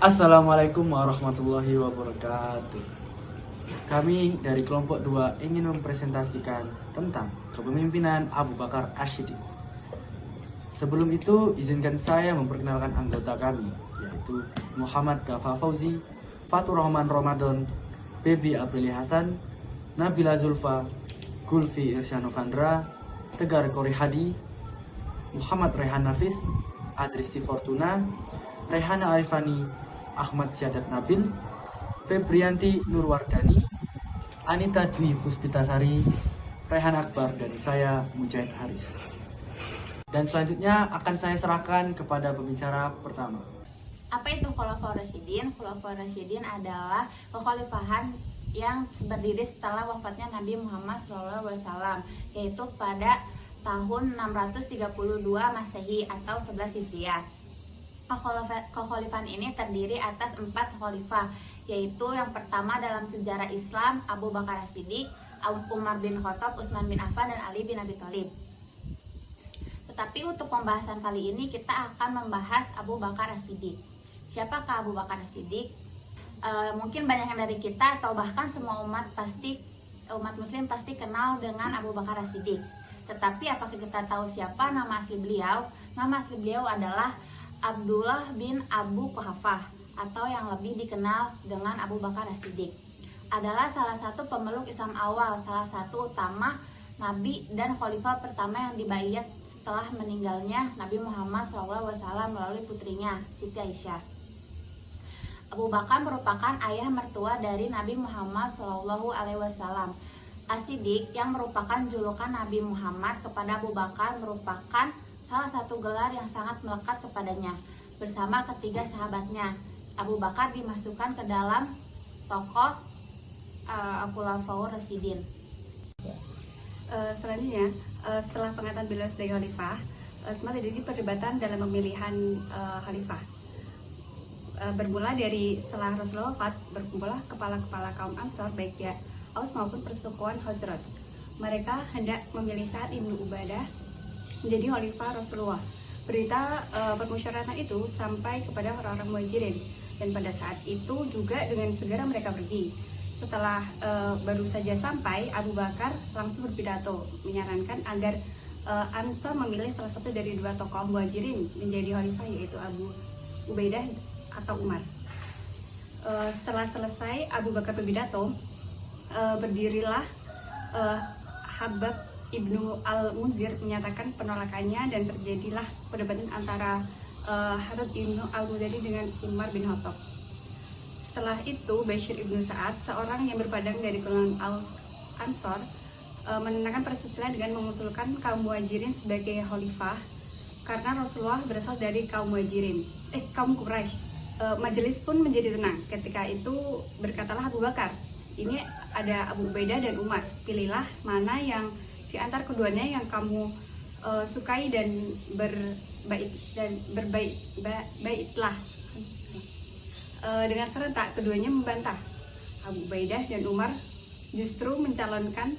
Assalamualaikum warahmatullahi wabarakatuh. Kami dari kelompok 2 ingin mempresentasikan tentang kepemimpinan Abu Bakar Ash-Shiddiq. Sebelum itu, izinkan saya memperkenalkan anggota kami, yaitu Muhammad Ghaffar Fauzi, Fatur Rahman Ramadan, Baby Aprili Hasan, Nabila Zulfa, Gulfi Irsyanovandra, Tegar Kori Hadi, Muhammad Rehan Nafis, Adristi Fortuna, Rehana Arifani, Ahmad Syadat Nabil, Febrianti Nurwardani, Anita Dwi Puspitasari, Rehan Akbar, dan saya Mujahid Haris. Dan selanjutnya akan saya serahkan kepada pembicara pertama. Apa itu Khulafaur Rasyidin? Khulafaur Rasyidin adalah kekhalifahan yang berdiri setelah wafatnya Nabi Muhammad SAW, yaitu pada tahun 632 Masehi atau 11 Hijriah. Kekhalifahan ini terdiri atas 4 khalifah, yaitu yang pertama dalam sejarah Islam Abu Bakar As-Siddiq, Umar bin Khattab, Utsman bin Affan, dan Ali bin Abi Thalib. Tetapi untuk pembahasan kali ini kita akan membahas Abu Bakar As-Siddiq. Siapakah Abu Bakar As-Siddiq? Mungkin banyak dari kita atau bahkan semua umat muslim pasti kenal dengan Abu Bakar As-Siddiq. Tetapi apakah kita tahu siapa nama asli beliau? Nama asli beliau adalah Abdullah bin Abu Quhafah, atau yang lebih dikenal dengan Abu Bakar As-Siddiq. Adalah salah satu pemeluk Islam awal, salah satu utama Nabi dan khalifah pertama yang dibaiat setelah meninggalnya Nabi Muhammad SAW melalui putrinya Siti Aisyah. Abu Bakar merupakan ayah mertua dari Nabi Muhammad SAW. As-Siddiq yang merupakan julukan Nabi Muhammad kepada Abu Bakar merupakan salah satu gelar yang sangat melekat kepadanya. Bersama ketiga sahabatnya, Abu Bakar dimasukkan ke dalam tokoh Khulafaur Rasyidin. Selanjutnya, setelah pengangkatan beliau sebagai khalifah, sempat terjadi perdebatan dalam pemilihan khalifah. Bermula dari setelah Rasulullah wafat, berkumpullah kepala-kepala kaum Ansor, baik ya Aus maupun persukuan Khazraj. Mereka hendak memilih Sa'ad ibnu Ubadah menjadi khalifah Rasulullah. Berita permusyawaratan itu sampai kepada orang-orang Muhajirin, dan pada saat itu juga dengan segera mereka pergi. Setelah baru saja sampai, Abu Bakar langsung berpidato menyarankan agar Ansor memilih salah satu dari 2 tokoh Muhajirin menjadi khalifah, yaitu Abu Ubaidah atau Umar. Setelah selesai Abu Bakar berpidato, berdirilah Habab Ibnu Al-Munzir menyatakan penolakannya, dan terjadilah perdebatan antara Habab Ibnu Al-Munzir dengan Umar bin Khattab. Setelah itu Bashir ibnu Sa'ad, seorang yang berpadang dari golongan Ansor, menenangkan perselisihan dengan mengusulkan kaum Muhajirin sebagai khalifah karena Rasulullah berasal dari kaum kaum Quraisy. Majelis pun menjadi tenang. Ketika itu berkatalah Abu Bakar, ini ada Abu Ubaidah dan Umar, pilihlah mana yang di antara keduanya yang kamu sukai dan berbaiklah. Dengan serentak keduanya membantah. Abu Ubaidah dan Umar justru mencalonkan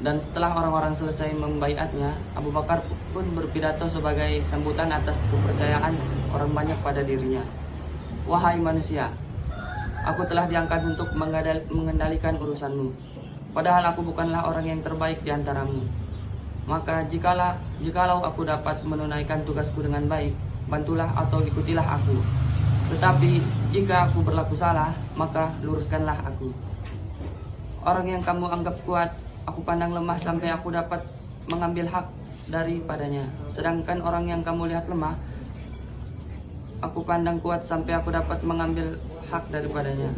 Dan setelah orang-orang selesai membaiatnya, Abu Bakar pun berpidato sebagai sambutan atas kepercayaan orang banyak pada dirinya. Wahai manusia, aku telah diangkat untuk mengendalikan urusanmu. Padahal aku bukanlah orang yang terbaik di antaramu. Maka jikalau aku dapat menunaikan tugasku dengan baik, bantulah atau ikutilah aku. Tetapi jika aku berlaku salah, maka luruskanlah aku. Orang yang kamu anggap kuat, aku pandang lemah sampai aku dapat mengambil hak daripadanya. Sedangkan orang yang kamu lihat lemah, aku pandang kuat sampai aku dapat mengambil hak daripadanya.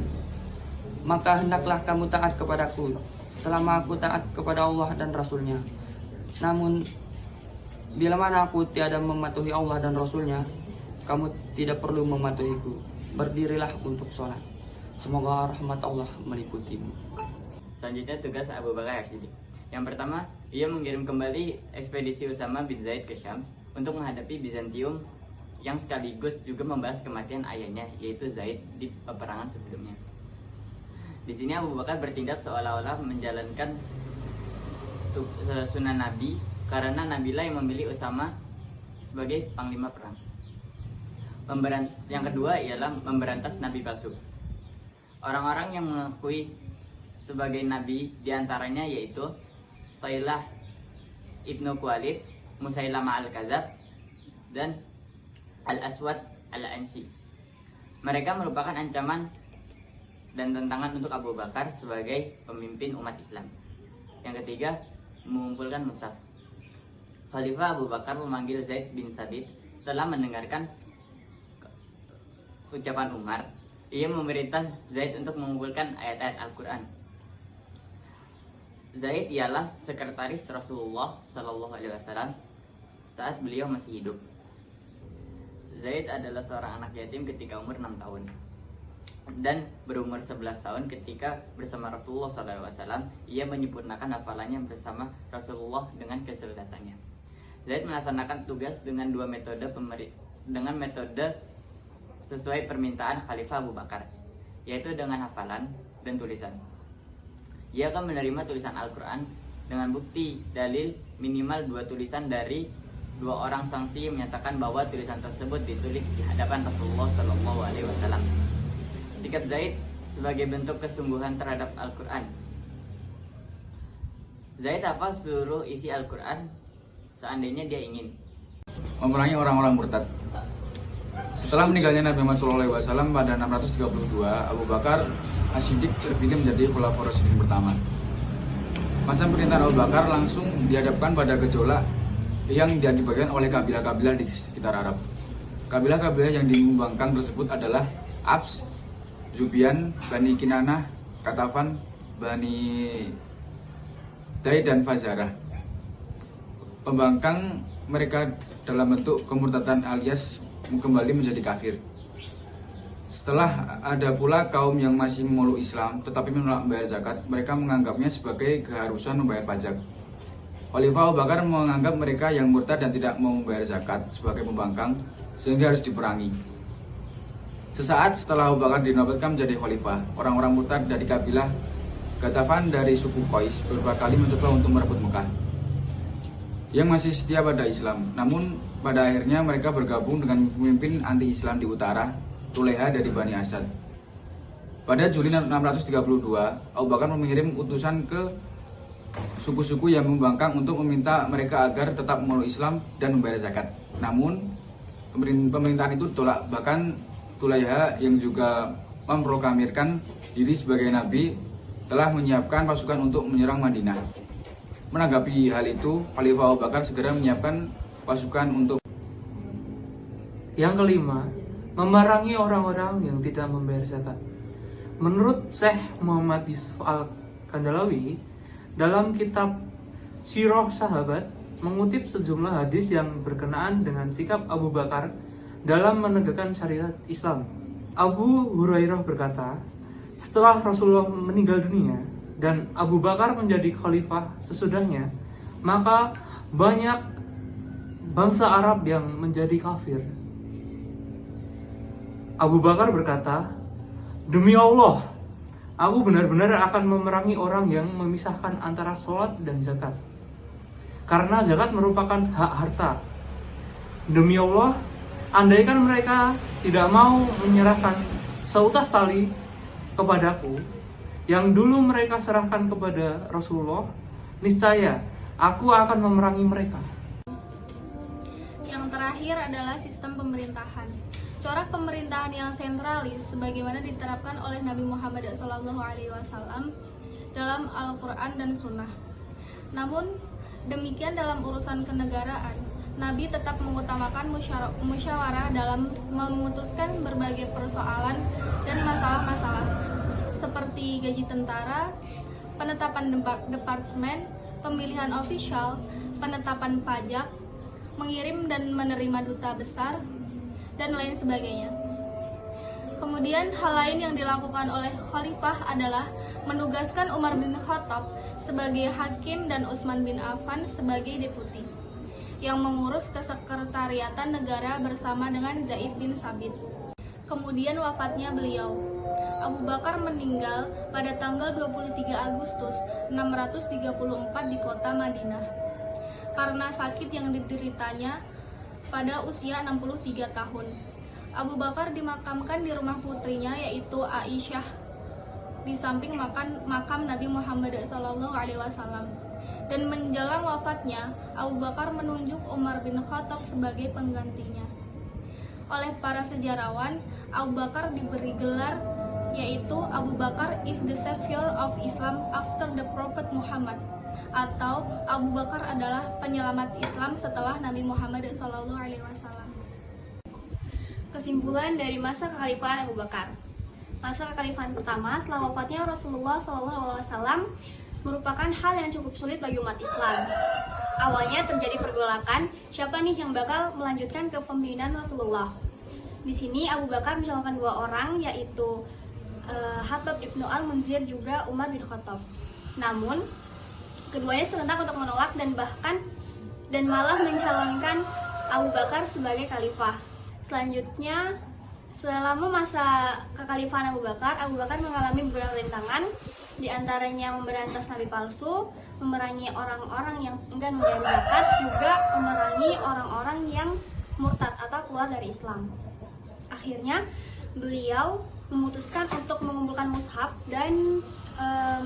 Maka hendaklah kamu taat kepadaku selama aku taat kepada Allah dan Rasulnya. Namun bila mana aku tiada mematuhi Allah dan Rasulnya, kamu tidak perlu mematuhiku. Berdirilah untuk sholat. Semoga rahmat Allah meliputimu. Selanjutnya tugas Abu Bakar As-Siddiq. Yang pertama, ia mengirim kembali ekspedisi Usama bin Zaid ke Syam untuk menghadapi Bizantium yang sekaligus juga membahas kematian ayahnya, yaitu Zaid, di peperangan sebelumnya. Di sini Abu Bakar bertindak seolah-olah menjalankan sunnah Nabi, karena Nabilah yang memilih Usama sebagai panglima perang. Yang kedua ialah memberantas nabi palsu. Orang-orang yang mengakui sebagai nabi diantaranya yaitu Thailah Ibnu Khuwailid, Musailamah al-Kadzab, dan Al-Aswad al-Ansi. Mereka merupakan ancaman dan tantangan untuk Abu Bakar sebagai pemimpin umat Islam. Yang ketiga, mengumpulkan mushaf. Khalifah Abu Bakar memanggil Zaid bin Sabit setelah mendengarkan ucapan Umar. Ia memerintah Zaid untuk mengumpulkan ayat-ayat Al-Quran. Zaid ialah sekretaris Rasulullah SAW saat beliau masih hidup. Zaid adalah seorang anak yatim ketika umur 6 tahun dan berumur 11 tahun ketika bersama Rasulullah SAW ia menyempurnakan hafalannya bersama Rasulullah dengan kecerdasannya. Zaid melaksanakan tugas dengan dua metode sesuai permintaan Khalifah Abu Bakar, yaitu dengan hafalan dan tulisan. Ia akan menerima tulisan Al-Quran dengan bukti dalil minimal 2 tulisan dari 2 orang saksi yang menyatakan bahwa tulisan tersebut ditulis di hadapan Rasulullah SAW. Sikap Zaid sebagai bentuk kesungguhan terhadap Al-Quran. Zaid hafal seluruh isi Al-Quran seandainya dia ingin. Memerangi orang-orang murtad. Setelah meninggalnya Nabi Muhammad SAW pada 632, Abu Bakar As-Siddiq terpilih menjadi Khulafaur Rasyidin pertama. Masa pemerintahan Abu Bakar langsung dihadapkan pada gejolak yang diakibatkan oleh kabilah-kabilah di sekitar Arab. Kabilah-kabilah yang dimumbangkan tersebut adalah Abs, Zubian, Bani Kinanah, Katafan, Bani Dai, dan Fazarah. Pembangkang mereka dalam bentuk kemurtadan alias kembali menjadi kafir. Setelah ada pula kaum yang masih memeluk Islam tetapi menolak membayar zakat, mereka menganggapnya sebagai keharusan membayar pajak. Khalifah Abu Bakar menganggap mereka yang murtad dan tidak mau membayar zakat sebagai pembangkang sehingga harus diperangi. Sesaat setelah Abu Bakar dinobatkan menjadi khalifah, orang-orang murtad dari kabilah Gatafan dari suku Qais beberapa kali mencoba untuk merebut Mekah yang masih setia pada Islam. Namun pada akhirnya mereka bergabung dengan pemimpin anti-Islam di utara, Tuleha dari Bani Asad. Pada Juli 632, Abu Bakar mengirim utusan ke suku-suku yang membangkang untuk meminta mereka agar tetap memeluk Islam dan membayar zakat. Namun pemerintahan itu ditolak. Bahkan Tuleha yang juga memproklamirkan diri sebagai nabi telah menyiapkan pasukan untuk menyerang Madinah. Menanggapi hal itu, Khalifah Abu Bakar segera menyiapkan pasukan untuk. Yang kelima, memerangi orang-orang yang tidak membayar zakat. Menurut Syekh Muhammad Yusuf Al-Kandalawi, dalam kitab Sirah Sahabat mengutip sejumlah hadis yang berkenaan dengan sikap Abu Bakar dalam menegakkan syariat Islam. Abu Hurairah berkata, setelah Rasulullah meninggal dunia dan Abu Bakar menjadi khalifah sesudahnya, maka banyak bangsa Arab yang menjadi kafir. Abu Bakar berkata, "Demi Allah, aku benar-benar akan memerangi orang yang memisahkan antara sholat dan zakat. Karena zakat merupakan hak harta. Demi Allah, andaikan mereka tidak mau menyerahkan seutas tali kepadaku yang dulu mereka serahkan kepada Rasulullah, niscaya aku akan memerangi mereka." Yang terakhir adalah sistem pemerintahan. Corak pemerintahan yang sentralis sebagaimana diterapkan oleh Nabi Muhammad SAW dalam Al-Quran dan Sunnah. Namun demikian dalam urusan kenegaraan, Nabi tetap mengutamakan musyawarah dalam memutuskan berbagai persoalan dan masalah-masalah seperti gaji tentara, penetapan departemen, pemilihan ofisial, penetapan pajak, mengirim dan menerima duta besar, dan lain sebagainya. Kemudian hal lain yang dilakukan oleh khalifah adalah menugaskan Umar bin Khattab sebagai hakim dan Utsman bin Affan sebagai deputi yang mengurus kesekretariatan negara bersama dengan Zaid bin Sabit. Kemudian wafatnya beliau. Abu Bakar meninggal pada tanggal 23 Agustus 634 di kota Madinah karena sakit yang dideritanya pada usia 63 tahun. Abu Bakar dimakamkan di rumah putrinya yaitu Aisyah di samping makam Nabi Muhammad SAW. Dan menjelang wafatnya, Abu Bakar menunjuk Umar bin Khattab sebagai penggantinya. Oleh para sejarawan, Abu Bakar diberi gelar yaitu Abu Bakar is the savior of Islam after the Prophet Muhammad, atau Abu Bakar adalah penyelamat Islam setelah Nabi Muhammad SAW. Kesimpulan dari masa kekhalifahan Abu Bakar. Masa kekhalifahan pertama setelah wafatnya Rasulullah SAW merupakan hal yang cukup sulit bagi umat Islam. Awalnya terjadi pergolakan, siapa nih yang bakal melanjutkan kepemimpinan Rasulullah. Di sini Abu Bakar mencalonkan 2 orang, yaitu Habab ibnu al-Munzir juga Umar bin Khattab. Namun keduanya serentak untuk menolak dan malah mencalonkan Abu Bakar sebagai khalifah. Selanjutnya, selama masa kekhalifahan Abu Bakar mengalami beberapa rintangan, di antaranya memberantas nabi palsu, memerangi orang-orang yang enggan membayar zakat, juga memerangi orang-orang yang murtad atau keluar dari Islam. Akhirnya, beliau memutuskan untuk mengumpulkan mushaf dan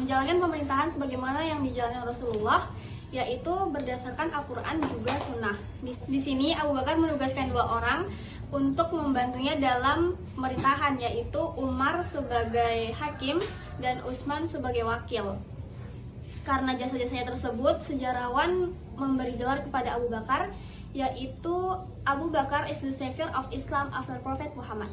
menjalankan pemerintahan sebagaimana yang dijalankan Rasulullah, yaitu berdasarkan Al-Quran juga Sunnah. Di sini Abu Bakar menugaskan 2 orang untuk membantunya dalam pemerintahan, yaitu Umar sebagai hakim dan Utsman sebagai wakil. Karena jasa-jasanya tersebut, sejarawan memberi gelar kepada Abu Bakar, yaitu Abu Bakar is the savior of Islam after Prophet Muhammad.